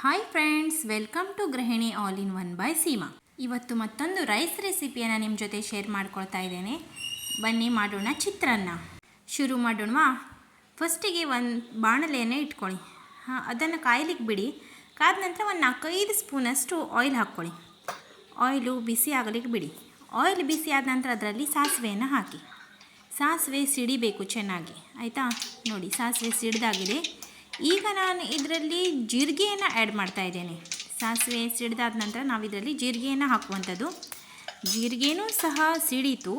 Hi friends, welcome to ಗೃಹಿಣಿ all in one by Seema. ಇವತ್ತು ಮತ್ತೊಂದು ರೈಸ್ ರೆಸಿಪಿಯನ್ನು ನಿಮ್ಮ ಜೊತೆ ಶೇರ್ ಮಾಡ್ಕೊಳ್ತಾ ಇದ್ದೇನೆ. ಬನ್ನಿ ಮಾಡೋಣ ಚಿತ್ರಾನ್ನ. ಶುರು ಮಾಡೋಣವಾ? ಫಸ್ಟಿಗೆ ಒಂದು ಬಾಣಲೆಯನ್ನು ಇಟ್ಕೊಳ್ಳಿ. ಅದನ್ನು ಕಾಯ್ಲಿಕ್ಕೆ ಬಿಡಿ. ಕಾದ ನಂತರ ಒಂದು 4-5 ಸ್ಪೂನಷ್ಟು ಆಯಿಲ್ ಹಾಕ್ಕೊಳ್ಳಿ. ಆಯಿಲು ಬಿಸಿ ಆಗಲಿಕ್ಕೆ ಬಿಡಿ. ಆಯಿಲ್ ಬಿಸಿ ಆದ ನಂತರ ಅದರಲ್ಲಿ ಸಾಸಿವೆಯನ್ನು ಹಾಕಿ. ಸಾಸಿವೆ ಸಿಡಿಬೇಕು ಚೆನ್ನಾಗಿ, ಆಯಿತಾ? ನೋಡಿ, ಸಾಸಿವೆ ಸಿಡಿದಾಗಿದೆ. ಈಗ ನಾನು ಇದರಲ್ಲಿ ಜೀರಿಗೆಯನ್ನು ಆ್ಯಡ್ ಮಾಡ್ತಾ ಇದ್ದೇನೆ. ಸಾಸಿವೆ ಸಿಡಿದಾದ ನಂತರ ನಾವು ಇದರಲ್ಲಿ ಜೀರಿಗೆಯನ್ನು ಹಾಕುವಂಥದ್ದು. ಜೀರಿಗೆನೂ ಸಹ ಸಿಡೀತು.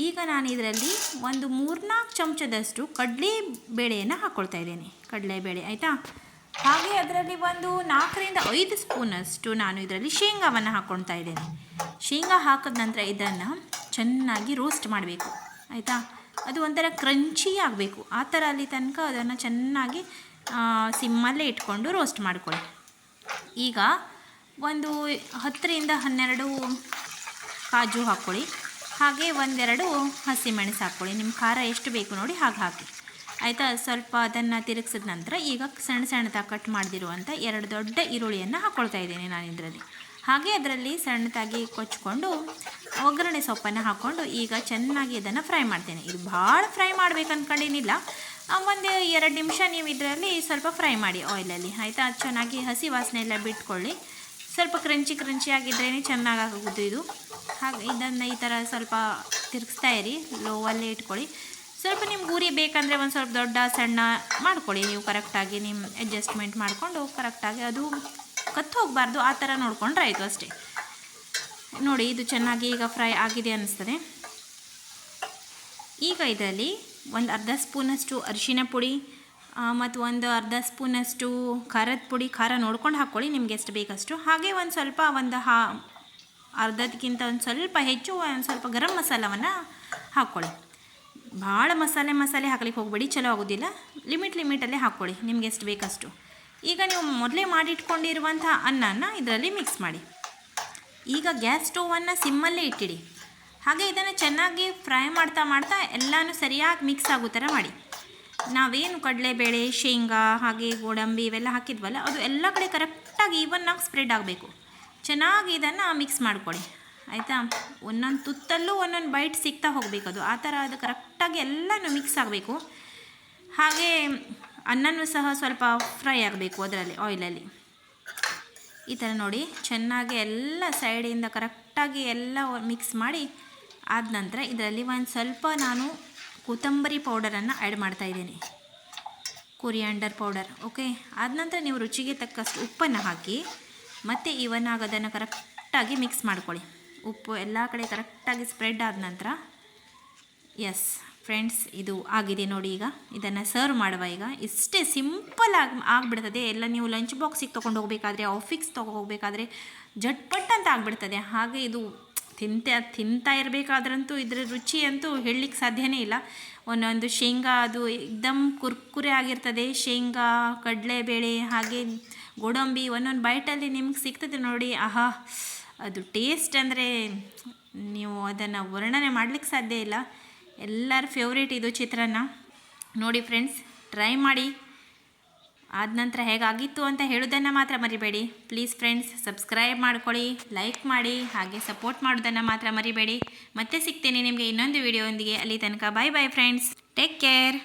ಈಗ ನಾನು ಇದರಲ್ಲಿ ಒಂದು 3-4 ಚಮಚದಷ್ಟು ಕಡಲೆಬೇಳೆಯನ್ನು ಹಾಕ್ಕೊಳ್ತಾ ಇದ್ದೇನೆ. ಕಡಲೆಬೇಳೆ, ಆಯಿತಾ? ಹಾಗೆ ಅದರಲ್ಲಿ ಒಂದು 4-5 ಸ್ಪೂನಷ್ಟು ನಾನು ಇದರಲ್ಲಿ ಶೇಂಗಾವನ್ನು ಹಾಕ್ಕೊಳ್ತಾ ಇದ್ದೇನೆ. ಶೇಂಗಾ ಹಾಕಿದ ನಂತರ ಇದನ್ನು ಚೆನ್ನಾಗಿ ರೋಸ್ಟ್ ಮಾಡಬೇಕು, ಆಯಿತಾ? ಅದು ಒಂಥರ ಕ್ರಂಚಿ ಆಗಬೇಕು. ಆ ಥರ ಅಲ್ಲಿ ತನಕ ಅದನ್ನು ಚೆನ್ನಾಗಿ ಸಿಮ್ಮಲ್ಲೇ ಇಟ್ಕೊಂಡು ರೋಸ್ಟ್ ಮಾಡ್ಕೊಳ್ಳಿ. ಈಗ ಒಂದು 10-12 ಕಾಜು ಹಾಕ್ಕೊಳ್ಳಿ. ಹಾಗೆ 1-2 ಹಸಿಮೆಣಸು ಹಾಕ್ಕೊಳ್ಳಿ. ನಿಮ್ಮ ಖಾರ ಎಷ್ಟು ಬೇಕು ನೋಡಿ ಹಾಗೆ ಹಾಕಿ, ಆಯಿತಾ? ಸ್ವಲ್ಪ ಅದನ್ನು ತಿರುಗಿಸಿದ ನಂತರ ಈಗ ಸಣ್ಣದಾಗಿ ಕಟ್ ಮಾಡಿದಿರುವಂಥ 2 ದೊಡ್ಡ ಈರುಳ್ಳಿಯನ್ನು ಹಾಕ್ಕೊಳ್ತಾ ಇದ್ದೀನಿ ನಾನು ಇದರಲ್ಲಿ. ಹಾಗೆ ಅದರಲ್ಲಿ ಸಣ್ಣದಾಗಿ ಕೊಚ್ಕೊಂಡು ಒಗ್ಗರಣೆ ಸೊಪ್ಪನ್ನು ಹಾಕ್ಕೊಂಡು ಈಗ ಚೆನ್ನಾಗಿ ಇದನ್ನು ಫ್ರೈ ಮಾಡ್ತೇನೆ. ಇದು ಭಾಳ ಫ್ರೈ ಮಾಡಬೇಕು ಅಂದ್ಕೊಂಡೇನಿಲ್ಲ, ಒಂದು 2 ನಿಮಿಷ ನೀವು ಇದರಲ್ಲಿ ಸ್ವಲ್ಪ ಫ್ರೈ ಮಾಡಿ ಆಯಿಲಲ್ಲಿ, ಆಯಿತಾ? ಚೆನ್ನಾಗಿ ಹಸಿ ವಾಸನೆ ಎಲ್ಲ ಬಿಟ್ಕೊಳ್ಳಿ. ಸ್ವಲ್ಪ ಕ್ರಂಚಿ ಆಗಿದ್ರೇ ಚೆನ್ನಾಗಾಗೋದು ಇದು. ಹಾಗೆ ಇದನ್ನು ಈ ಥರ ಸ್ವಲ್ಪ ತಿರುಗಿಸ್ತಾ ಇರಿ, ಲೋವಲ್ಲೇ ಇಟ್ಕೊಳ್ಳಿ. ಸ್ವಲ್ಪ ನಿಮ್ಗೆ ಉರಿ ಬೇಕಂದರೆ ಒಂದು ಸ್ವಲ್ಪ ದೊಡ್ಡ ಸಣ್ಣ ಮಾಡ್ಕೊಳ್ಳಿ ನೀವು, ಕರೆಕ್ಟಾಗಿ ನಿಮ್ಮ ಅಡ್ಜಸ್ಟ್ಮೆಂಟ್ ಮಾಡಿಕೊಂಡು ಕರೆಕ್ಟಾಗಿ. ಅದು ಕತ್ತು ಹೋಗಬಾರ್ದು, ಆ ಥರ ನೋಡಿಕೊಂಡ್ರೆ ಆಯಿತು ಅಷ್ಟೇ. ನೋಡಿ, ಇದು ಚೆನ್ನಾಗಿ ಈಗ ಫ್ರೈ ಆಗಿದೆ ಅನ್ನಿಸ್ತದೆ. ಈಗ ಇದರಲ್ಲಿ ಒಂದು ಅರ್ಧ ಸ್ಪೂನಷ್ಟು ಅರಿಶಿನ ಪುಡಿ ಮತ್ತು ಒಂದು ಅರ್ಧ ಸ್ಪೂನಷ್ಟು ಖಾರದ ಪುಡಿ, ಖಾರ ನೋಡ್ಕೊಂಡು ಹಾಕ್ಕೊಳ್ಳಿ ನಿಮ್ಗೆ ಎಷ್ಟು ಬೇಕಷ್ಟು. ಹಾಗೆ ಒಂದು ಸ್ವಲ್ಪ ಅರ್ಧದಕ್ಕಿಂತ ಒಂದು ಸ್ವಲ್ಪ ಹೆಚ್ಚು ಒಂದು ಸ್ವಲ್ಪ ಗರಂ ಮಸಾಲವನ್ನು ಹಾಕ್ಕೊಳ್ಳಿ. ಭಾಳ ಮಸಾಲೆ ಹಾಕ್ಲಿಕ್ಕೆ ಹೋಗಬೇಡಿ, ಚಲೋ ಆಗೋದಿಲ್ಲ. ಲಿಮಿಟಲ್ಲೇ ಹಾಕ್ಕೊಳ್ಳಿ ನಿಮ್ಗೆ ಎಷ್ಟು ಬೇಕಷ್ಟು. ಈಗ ನೀವು ಮೊದಲೇ ಮಾಡಿಟ್ಕೊಂಡಿರುವಂಥ ಅನ್ನನ ಇದರಲ್ಲಿ ಮಿಕ್ಸ್ ಮಾಡಿ. ಈಗ ಗ್ಯಾಸ್ ಸ್ಟೌವನ್ನು ಸಿಮ್ಮಲ್ಲೇ ಇಟ್ಟಿಡಿ. ಹಾಗೆ ಇದನ್ನು ಚೆನ್ನಾಗಿ ಫ್ರೈ ಮಾಡ್ತಾ ಎಲ್ಲನೂ ಸರಿಯಾಗಿ ಮಿಕ್ಸ್ ಆಗೋ ಥರ ಮಾಡಿ. ನಾವೇನು ಕಡಲೆಬೇಳೆ, ಶೇಂಗಾ ಹಾಗೆ ಗೋಡಂಬಿ ಇವೆಲ್ಲ ಹಾಕಿದ್ವಲ್ಲ, ಅದು ಎಲ್ಲ ಕಡೆ ಕರೆಕ್ಟಾಗಿ ಈವನ್ನಾಗಿ ಸ್ಪ್ರೆಡ್ ಆಗಬೇಕು. ಚೆನ್ನಾಗಿ ಇದನ್ನು ಮಿಕ್ಸ್ ಮಾಡ್ಕೊಳ್ಳಿ, ಆಯಿತಾ? ಒಂದೊಂದು ತುತ್ತಲ್ಲೂ ಒಂದೊಂದು ಬೈಟ್ ಸಿಗ್ತಾ ಹೋಗಬೇಕು. ಅದು ಆ ಥರ ಅದು ಕರೆಕ್ಟಾಗಿ ಎಲ್ಲನೂ ಮಿಕ್ಸ್ ಆಗಬೇಕು. ಹಾಗೆ ಅನ್ನನೂ ಸಹ ಸ್ವಲ್ಪ ಫ್ರೈ ಆಗಬೇಕು ಅದರಲ್ಲಿ ಆಯಿಲಲ್ಲಿ. ಈ ಥರ ನೋಡಿ, ಚೆನ್ನಾಗಿ ಎಲ್ಲ ಸೈಡಿಂದ ಕರೆಕ್ಟಾಗಿ ಎಲ್ಲ ಮಿಕ್ಸ್ ಮಾಡಿ ಆದ ನಂತರ ಇದರಲ್ಲಿ ಒಂದು ಸ್ವಲ್ಪ ನಾನು ಕೊತ್ತಂಬರಿ ಪೌಡರನ್ನು ಆ್ಯಡ್ ಮಾಡ್ತಾಯಿದ್ದೀನಿ, ಕೊರಿಯಾಂಡರ್ ಪೌಡರ್. ಓಕೆ, ಆದ ನಂತರ ನೀವು ರುಚಿಗೆ ತಕ್ಕಷ್ಟು ಉಪ್ಪನ್ನು ಹಾಕಿ ಮತ್ತು ಇವನ್ನಾಗಿ ಅದನ್ನು ಕರೆಕ್ಟಾಗಿ ಮಿಕ್ಸ್ ಮಾಡ್ಕೊಳ್ಳಿ. ಉಪ್ಪು ಎಲ್ಲ ಕಡೆ ಕರೆಕ್ಟಾಗಿ ಸ್ಪ್ರೆಡ್ ಆದ ನಂತರ, ಎಸ್ ಫ್ರೆಂಡ್ಸ್, ಇದು ಆಗಿದೆ ನೋಡಿ. ಈಗ ಇದನ್ನು ಸರ್ವ್ ಮಾಡುವ. ಈಗ ಇಷ್ಟೇ ಸಿಂಪಲ್ ಆಗಿಬಿಡ್ತದೆ ಎಲ್ಲ. ನೀವು ಲಂಚ್ ಬಾಕ್ಸಿಗೆ ತೊಗೊಂಡು ಹೋಗಬೇಕಾದ್ರೆ, ಆಫೀಸ್ ಹೋಗಬೇಕಾದ್ರೆ ಜಟ್ಪಟ್ ಅಂತ ಆಗಿಬಿಡ್ತದೆ. ಹಾಗೆ ಇದು ತಿಂತಾ ಇರಬೇಕಾದ್ರಂತೂ ಇದರ ರುಚಿ ಅಂತೂ ಹೇಳಲಿಕ್ಕೆ ಸಾಧ್ಯನೇ ಇಲ್ಲ. ಒಂದೊಂದು ಶೇಂಗಾ ಅದು ಏಕ್ದಮ್ ಕುರ್ಕುರೆ ಆಗಿರ್ತದೆ. ಶೇಂಗಾ, ಕಡಲೆಬೇಳೆ ಹಾಗೆ ಗೋಡಂಬಿ ಒಂದೊಂದು ಬೈಟಲ್ಲಿ ನಿಮ್ಗೆ ಸಿಗ್ತದೆ ನೋಡಿ. ಆಹಾ, ಅದು ಟೇಸ್ಟ್ ಅಂದರೆ ನೀವು ಅದನ್ನು ವರ್ಣನೆ ಮಾಡಲಿಕ್ಕೆ ಸಾಧ್ಯ ಇಲ್ಲ. ಎಲ್ಲರ ಫೇವ್ರೇಟ್ ಇದು ಚಿತ್ರಾನ್ನ. ನೋಡಿ ಫ್ರೆಂಡ್ಸ್, ಟ್ರೈ ಮಾಡಿ. ಆದ ನಂತರ ಹೇಗಾಗಿತ್ತು ಅಂತ ಹೇಳೋದನ್ನು ಮಾತ್ರ ಮರಿಬೇಡಿ. ಪ್ಲೀಸ್ ಫ್ರೆಂಡ್ಸ್, ಸಬ್ಸ್ಕ್ರೈಬ್ ಮಾಡ್ಕೊಳ್ಳಿ, ಲೈಕ್ ಮಾಡಿ, ಹಾಗೆ ಸಪೋರ್ಟ್ ಮಾಡೋದನ್ನು ಮಾತ್ರ ಮರಿಬೇಡಿ. ಮತ್ತೆ ಸಿಗ್ತೇನೆ ನಿಮಗೆ ಇನ್ನೊಂದು ವಿಡಿಯೋದೊಂದಿಗೆ. ಅಲ್ಲಿ ತನಕ ಬಾಯ್ ಫ್ರೆಂಡ್ಸ್, ಟೇಕ್ ಕೇರ್.